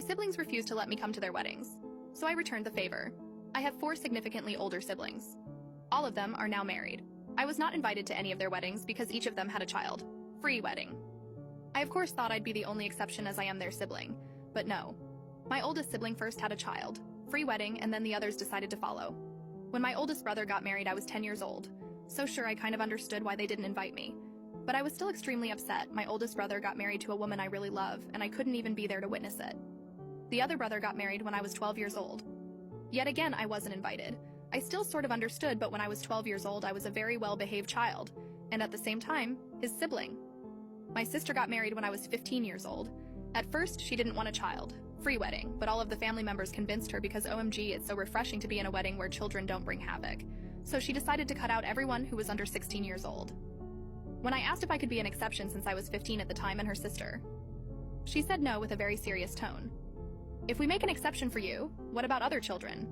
Siblings refused to let me come to their weddings, so I returned the favor. I have 4 significantly older siblings. All of them are now married. I was not invited to any of their weddings because each of them had a child. Free wedding. I of course thought I'd be the only exception as I am their sibling, but no. My oldest sibling first had a child, free wedding, and then the others decided to follow. When my oldest brother got married, I was 10 years old, so sure I kind of understood why they didn't invite me. But I was still extremely upset. My oldest brother got married to a woman I really love, and I couldn't even be there to witness it. The other brother got married when I was 12 years old. Yet again, I wasn't invited. I still sort of understood, but when I was 12 years old, I was a very well-behaved child, and at the same time, his sibling. My sister got married when I was 15 years old. At first, she didn't want a child. Free wedding, but all of the family members convinced her because OMG, it's so refreshing to be in a wedding where children don't bring havoc. So she decided to cut out everyone who was under 16 years old. When I asked if I could be an exception since I was 15 at the time and her sister, she said no with a very serious tone. If we make an exception for you, what about other children?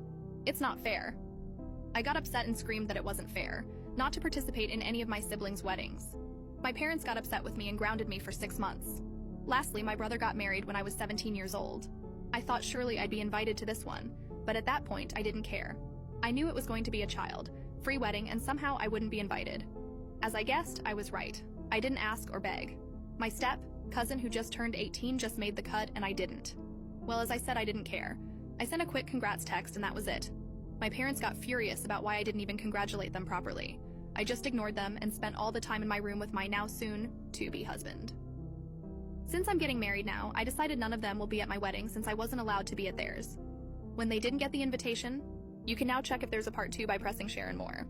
It's not fair. I got upset and screamed that it wasn't fair, not to participate in any of my siblings' weddings. My parents got upset with me and grounded me for 6 months. Lastly, my brother got married when I was 17 years old. I thought surely I'd be invited to this one, but at that point, I didn't care. I knew it was going to be a child, free wedding, and somehow I wouldn't be invited. As I guessed, I was right. I didn't ask or beg. My cousin who just turned 18 just made the cut and I didn't. Well, as I said, I didn't care. I sent a quick congrats text and that was it. My parents got furious about why I didn't even congratulate them properly. I just ignored them and spent all the time in my room with my now soon-to-be husband. Since I'm getting married now, I decided none of them will be at my wedding since I wasn't allowed to be at theirs. When they didn't get the invitation, you can now check if there's a part 2 by pressing share and more.